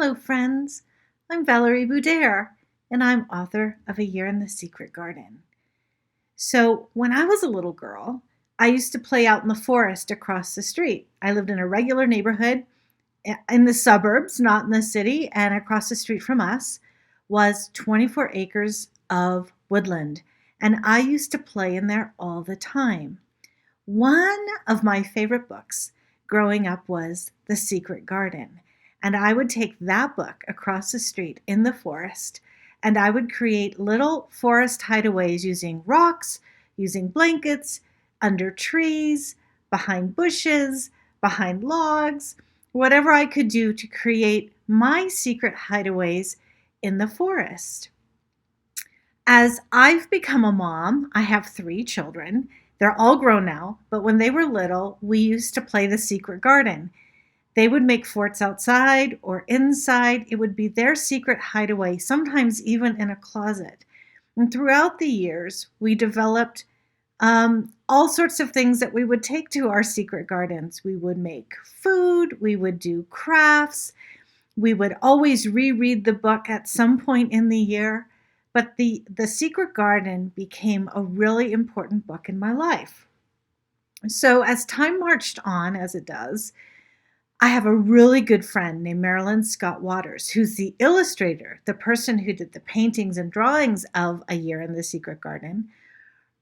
Hello, friends. I'm Valarie Budayr, and I'm author of A Year in the Secret Garden. So, when I was a little girl, I used to play out in the forest across the street. I lived in a regular neighborhood in the suburbs, not in the city, and across the street from us was 24 acres of woodland, and I used to play in there all the time. One of my favorite books growing up was The Secret Garden. And I would take that book across the street in the forest, and I would create little forest hideaways using rocks, using blankets, under trees, behind bushes, behind logs, whatever I could do to create my secret hideaways in the forest. As I've become a mom, I have 3 children. They're all grown now, but when they were little, we used to play the secret garden. They would make forts outside or inside. It would be their secret hideaway, sometimes even in a closet. And throughout the years, we developed all sorts of things that we would take to our secret gardens. We would make food, we would do crafts, we would always reread the book at some point in the year. But the Secret Garden became a really important book in my life. So as time marched on, as it does, I have a really good friend named Marilyn Scott Waters, who's the illustrator, the person who did the paintings and drawings of A Year in the Secret Garden.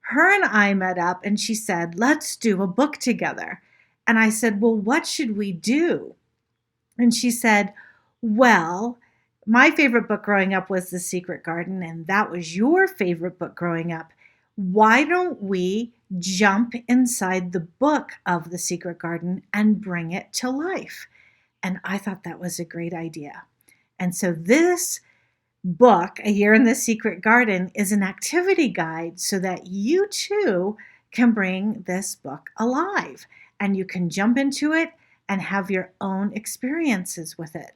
Her and I met up and she said, let's do a book together. And I said, well, what should we do? And she said, well, my favorite book growing up was The Secret Garden, and that was your favorite book growing up. Why don't we jump inside the book of The Secret Garden and bring it to life? And I thought that was a great idea. And so this book, A Year in the Secret Garden, is an activity guide so that you too can bring this book alive and you can jump into it and have your own experiences with it.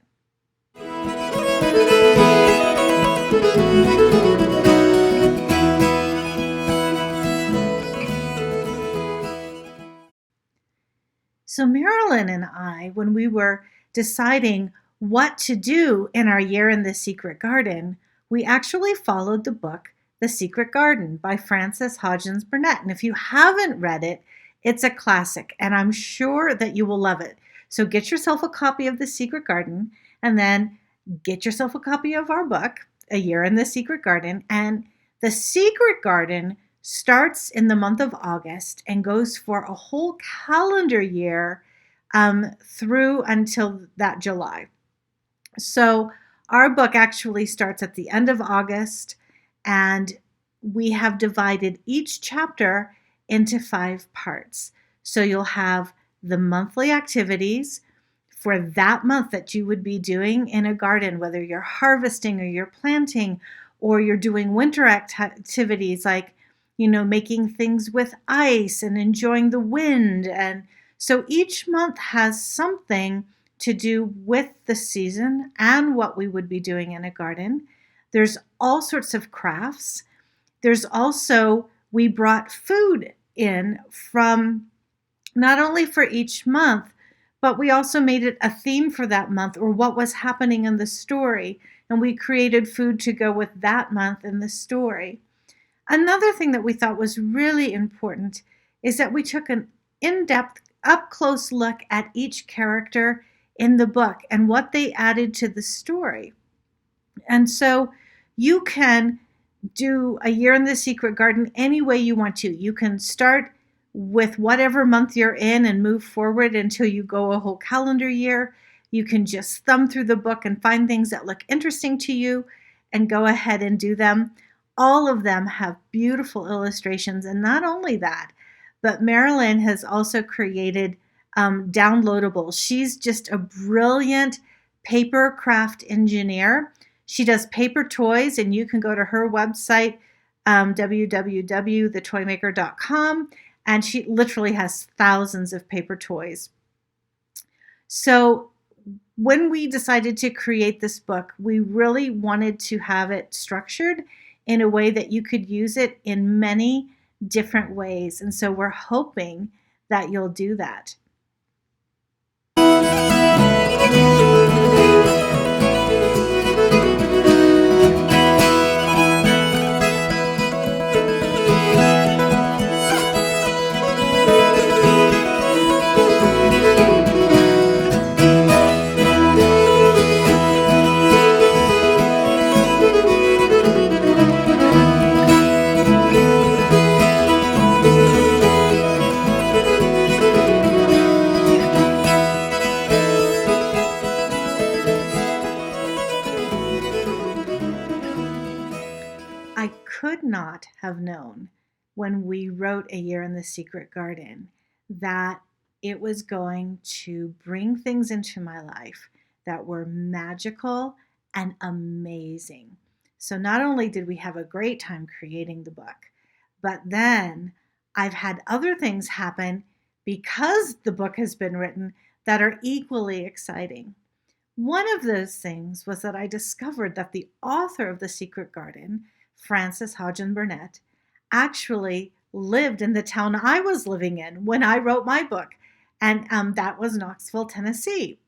So Marilyn and I, when we were deciding what to do in our Year in the Secret Garden, we actually followed the book The Secret Garden by Frances Hodgson Burnett. And if you haven't read it, it's a classic, and I'm sure that you will love it. So get yourself a copy of The Secret Garden, and then get yourself a copy of our book, A Year in the Secret Garden. And The Secret Garden starts in the month of August and goes for a whole calendar year through until that July. So our book actually starts at the end of August, and we have divided each chapter into 5 parts. So you'll have the monthly activities for that month that you would be doing in a garden, whether you're harvesting or you're planting or you're doing winter activities like, making things with ice and enjoying the wind. And so each month has something to do with the season and what we would be doing in a garden. There's all sorts of crafts. There's also, we brought food in from not only for each month, but we also made it a theme for that month or what was happening in the story. And we created food to go with that month in the story. Another thing that we thought was really important is that we took an in-depth, up-close look at each character in the book and what they added to the story. And so you can do A Year in the Secret Garden any way you want to. You can start with whatever month you're in and move forward until you go a whole calendar year. You can just thumb through the book and find things that look interesting to you and go ahead and do them. All of them have beautiful illustrations, and not only that, but Marilyn has also created downloadables. She's just a brilliant paper craft engineer. She does paper toys, and you can go to her website, www.thetoymaker.com, and she literally has thousands of paper toys. So when we decided to create this book, we really wanted to have it structured in a way that you could use it in many different ways. And so we're hoping that you'll do that. not have known when we wrote A Year in the Secret Garden that it was going to bring things into my life that were magical and amazing. So not only did we have a great time creating the book, but then I've had other things happen because the book has been written that are equally exciting. One of those things was that I discovered that the author of The Secret Garden, Frances Hodgson Burnett, actually lived in the town I was living in when I wrote my book, and that was Knoxville, Tennessee.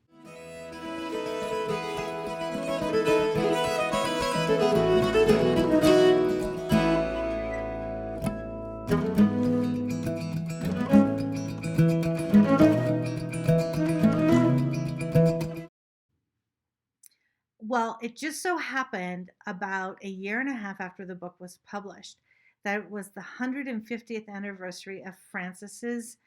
Well, it just so happened about a year and a half after the book was published that it was the 150th anniversary of Frances's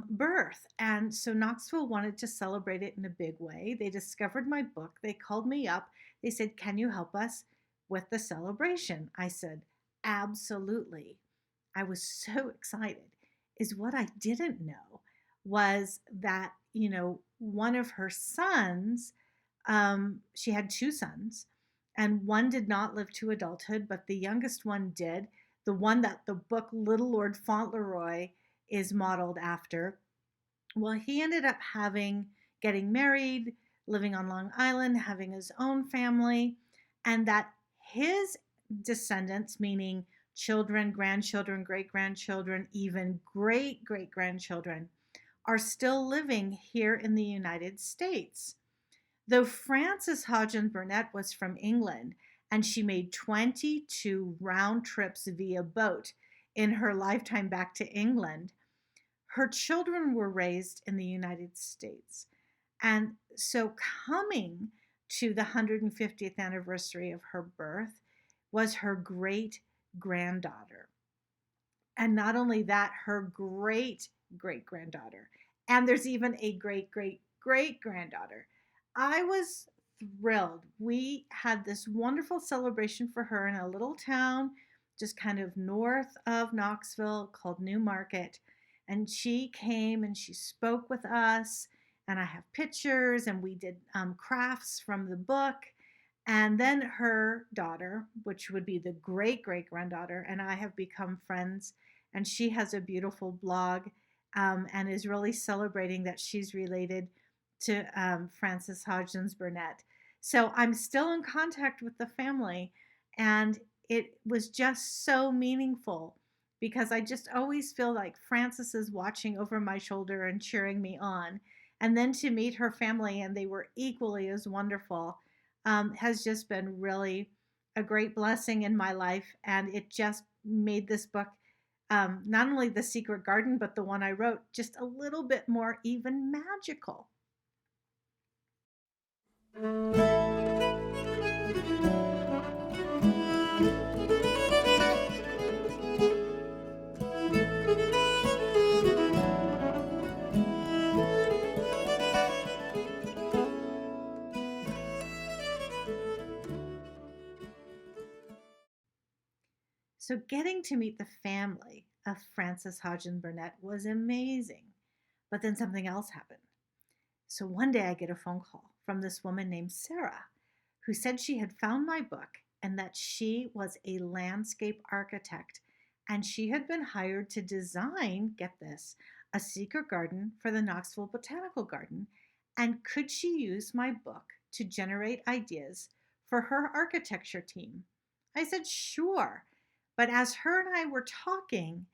birth. And so Knoxville wanted to celebrate it in a big way. They discovered my book. They called me up. They said, "Can you help us with the celebration?" I said, "Absolutely." I was so excited. Is what I didn't know was that, one of her sons, she had two sons, and one did not live to adulthood, but the youngest one did. The one that the book Little Lord Fauntleroy is modeled after. Well, he ended up getting married, living on Long Island, having his own family, and that his descendants, meaning children, grandchildren, great grandchildren, even great great grandchildren, are still living here in the United States. Though Frances Hodgson Burnett was from England and she made 22 round trips via boat in her lifetime back to England, her children were raised in the United States. And so coming to the 150th anniversary of her birth was her great granddaughter. And not only that, her great great granddaughter. And there's even a great great great granddaughter. I was thrilled. We had this wonderful celebration for her in a little town just kind of north of Knoxville called New Market. And she came and she spoke with us. And I have pictures, and we did crafts from the book. And then her daughter, which would be the great great granddaughter, and I have become friends. And she has a beautiful blog and is really celebrating that she's related to Frances Hodgson Burnett. So I'm still in contact with the family, and it was just so meaningful because I just always feel like Frances is watching over my shoulder and cheering me on. And then to meet her family, and they were equally as wonderful, has just been really a great blessing in my life. And it just made this book, not only The Secret Garden, but the one I wrote, just a little bit more even magical. So getting to meet the family of Frances Hodgson Burnett was amazing. But then something else happened. So one day I get a phone call from this woman named Sarah, who said she had found my book and that she was a landscape architect, and she had been hired to design, get this, a secret garden for the Knoxville Botanical Garden. And could she use my book to generate ideas for her architecture team? I said, sure. But as her and I were talking,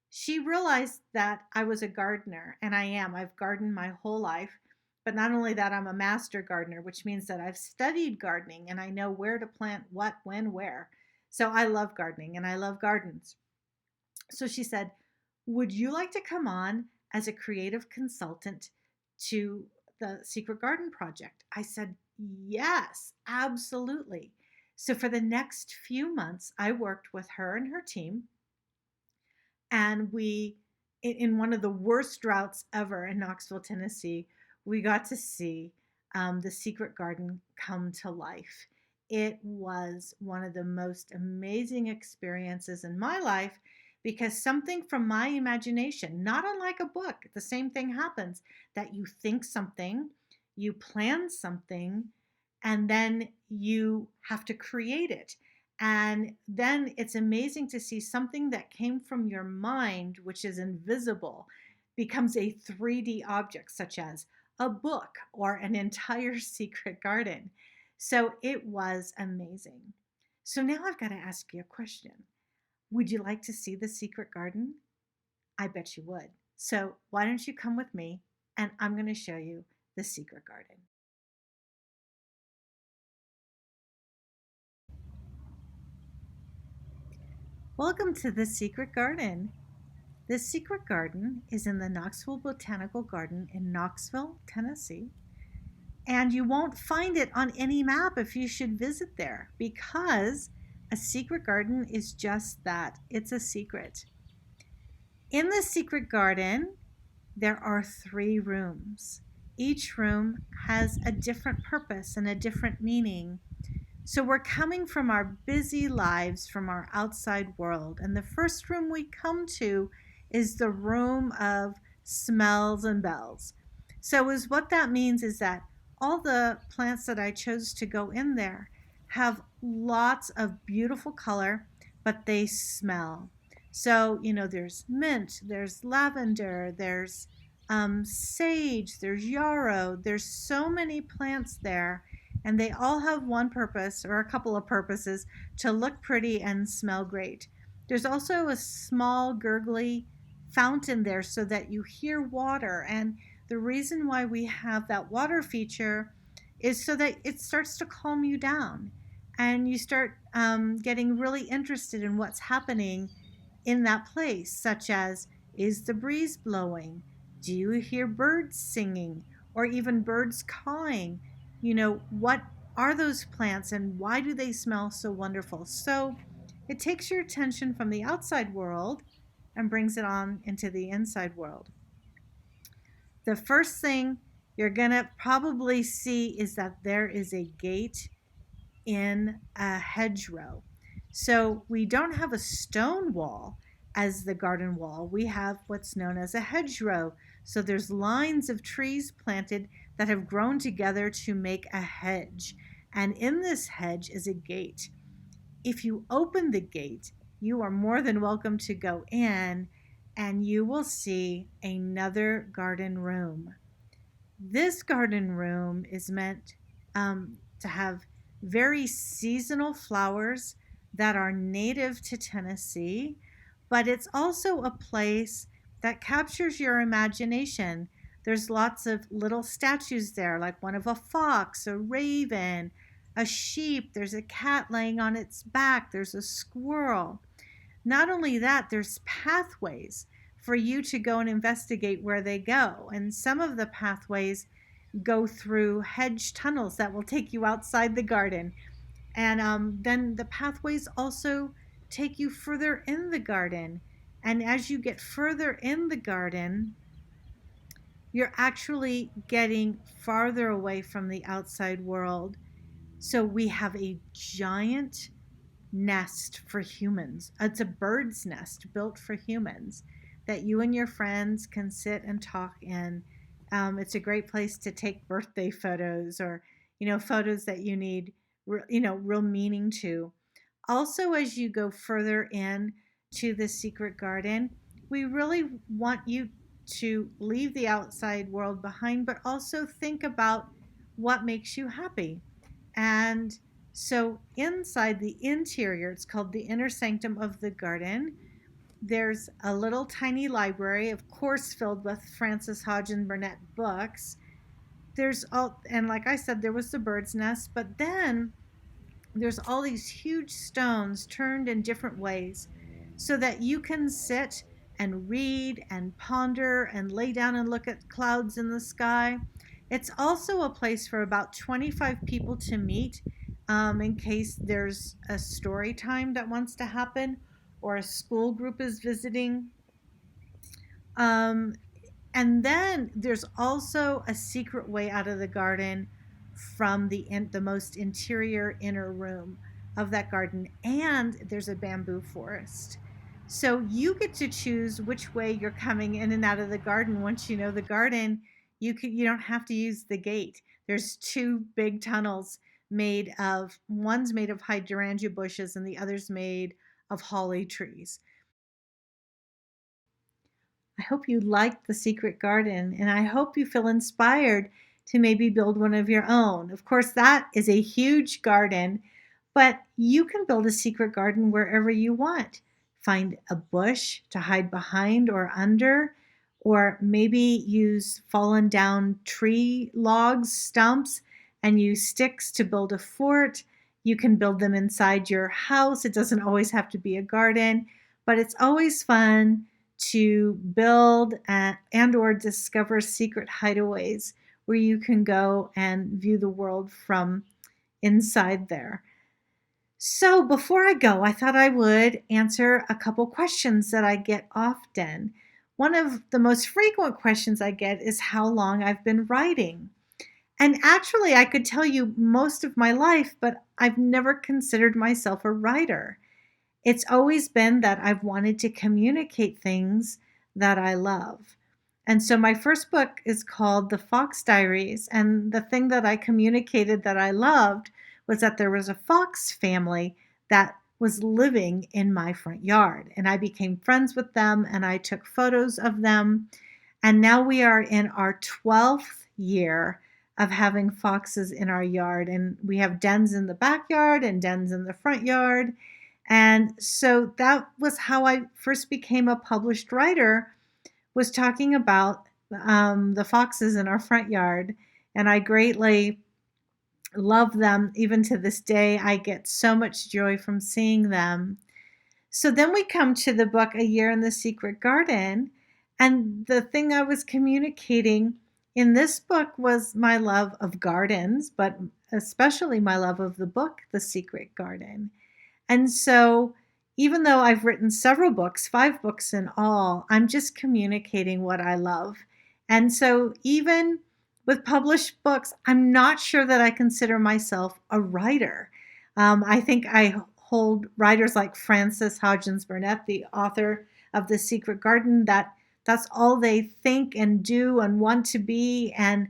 she realized that I was a gardener, and I am. I've gardened my whole life. But not only that, I'm a master gardener, which means that I've studied gardening and I know where to plant what, when, where. So I love gardening and I love gardens. So she said, would you like to come on as a creative consultant to the Secret Garden Project? I said, yes, absolutely. So for the next few months, I worked with her and her team. And we, in one of the worst droughts ever in Knoxville, Tennessee, we got to see the secret garden come to life. it was one of the most amazing experiences in my life because something from my imagination, not unlike a book, the same thing happens that you think something, you plan something, and then you have to create it. And then it's amazing to see something that came from your mind, which is invisible, becomes a 3D object, such as a book or an entire secret garden. So it was amazing. So now I've got to ask you a question. Would you like to see the secret garden? I bet you would. So why don't you come with me and I'm going to show you the secret garden. Welcome to the secret garden. The secret garden is in the Knoxville Botanical Garden in Knoxville, Tennessee. And you won't find it on any map if you should visit there because a secret garden is just that. It's a secret. In the secret garden, there are 3 rooms. Each room has a different purpose and a different meaning. So we're coming from our busy lives, from our outside world. And the first room we come to is the room of smells and bells. So is what that means is that all the plants that I chose to go in there have lots of beautiful color, but they smell. So, there's mint, there's lavender, there's sage, there's yarrow. There's so many plants there, and they all have one purpose or a couple of purposes to look pretty and smell great. There's also a small gurgly fountain there so that you hear water, and the reason why we have that water feature is so that it starts to calm you down and you start getting really interested in what's happening in that place, such as, is the breeze blowing? Do you hear birds singing or even birds cawing? What are those plants and why do they smell so wonderful? So it takes your attention from the outside world and brings it on into the inside world. The first thing you're going to probably see is that there is a gate in a hedgerow. So we don't have a stone wall as the garden wall. We have what's known as a hedgerow. So there's lines of trees planted that have grown together to make a hedge. And in this hedge is a gate. If you open the gate, you are more than welcome to go in and you will see another garden room. This garden room is meant to have very seasonal flowers that are native to Tennessee, but it's also a place that captures your imagination. There's lots of little statues there, like one of a fox, a raven, a sheep. There's a cat laying on its back. There's a squirrel. Not only that, there's pathways for you to go and investigate where they go. And some of the pathways go through hedge tunnels that will take you outside the garden. And then the pathways also take you further in the garden. And as you get further in the garden, you're actually getting farther away from the outside world. So we have a giant nest for humans. It's a bird's nest built for humans that you and your friends can sit and talk in. It's a great place to take birthday photos or, photos that you need, real meaning to. Also, as you go further in to the secret garden, we really want you to leave the outside world behind, but also think about what makes you happy. And so inside the interior, it's called the inner sanctum of the garden, there's a little tiny library, of course, filled with Frances Hodgson Burnett books. And like I said, there was the bird's nest, but then there's all these huge stones turned in different ways so that you can sit and read and ponder and lay down and look at clouds in the sky. It's also a place for about 25 people to meet in case there's a story time that wants to happen or a school group is visiting. And then there's also a secret way out of the garden from the most interior inner room of that garden, and there's a bamboo forest. So you get to choose which way you're coming in and out of the garden. Once you know the garden, you don't have to use the gate. There's two big tunnels one's made of hydrangea bushes and the other's made of holly trees. I hope you liked The Secret Garden, and I hope you feel inspired to maybe build one of your own. Of course, that is a huge garden, but you can build a secret garden wherever you want. Find a bush to hide behind or under, or maybe use fallen down tree logs, stumps, and use sticks to build a fort. You can build them inside your house. It doesn't always have to be a garden, but it's always fun to build and or discover secret hideaways where you can go and view the world from inside there. So before I go, I thought I would answer a couple questions that I get often. One of the most frequent questions I get is how long I've been writing. And actually, I could tell you most of my life, but I've never considered myself a writer. It's always been that I've wanted to communicate things that I love. And so my first book is called The Fox Diaries. And the thing that I communicated that I loved was that there was a fox family that was living in my front yard. And I became friends with them and I took photos of them. And now we are in our 12th year of having foxes in our yard. And we have dens in the backyard and dens in the front yard. And so that was how I first became a published writer, was talking about the foxes in our front yard. And I greatly love them. Even to this day, I get so much joy from seeing them. So then we come to the book, A Year in the Secret Garden. And the thing I was communicating in this book was my love of gardens, but especially my love of the book, The Secret Garden. And so even though I've written several books, 5 books in all, I'm just communicating what I love. And so even with published books, I'm not sure that I consider myself a writer. I think I hold writers like Frances Hodgson Burnett, the author of The Secret Garden, that's all they think and do and want to be. And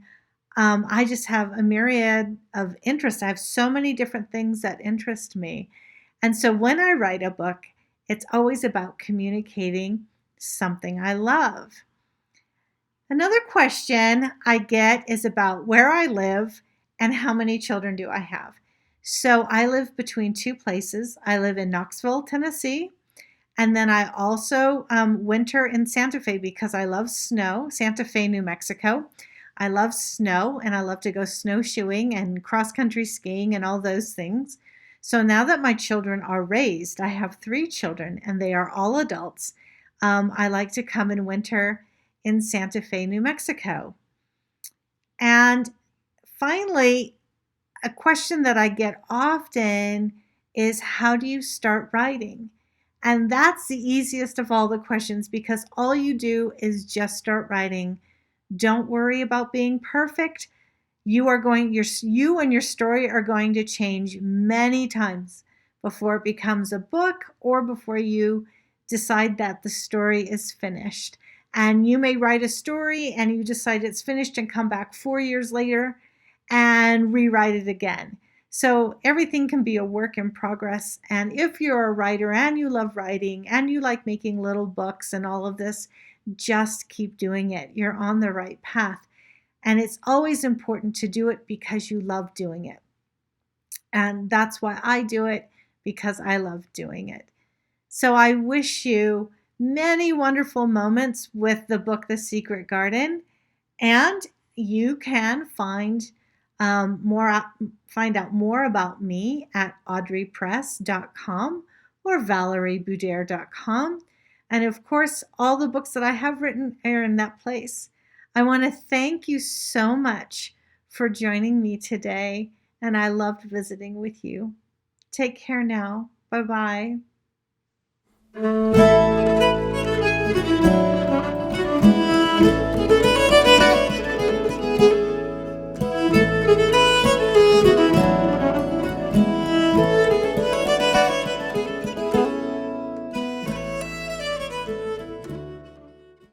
I just have a myriad of interests. I have so many different things that interest me. And so when I write a book, it's always about communicating something I love. Another question I get is about where I live and how many children do I have. So I live between 2 places. I live in Knoxville, Tennessee, and then I also winter in Santa Fe because I love snow, Santa Fe, New Mexico. I love snow and I love to go snowshoeing and cross-country skiing and all those things. So now that my children are raised, I have 3 children and they are all adults. I like to come and winter in Santa Fe, New Mexico. And finally, a question that I get often is, how do you start writing? And that's the easiest of all the questions because all you do is just start writing. Don't worry about being perfect. You and your story are going to change many times before it becomes a book or before you decide that the story is finished. And you may write a story and you decide it's finished and come back 4 years later and rewrite it again. So everything can be a work in progress. And if you're a writer and you love writing and you like making little books and all of this, just keep doing it. You're on the right path. And it's always important to do it because you love doing it. And that's why I do it, because I love doing it. So I wish you many wonderful moments with the book, The Secret Garden. And you can find out more about me at audreypress.com or valariebudayr.com. And of course, all the books that I have written are in that place. I want to thank you so much for joining me today, and I loved visiting with you. Take care now. Bye-bye.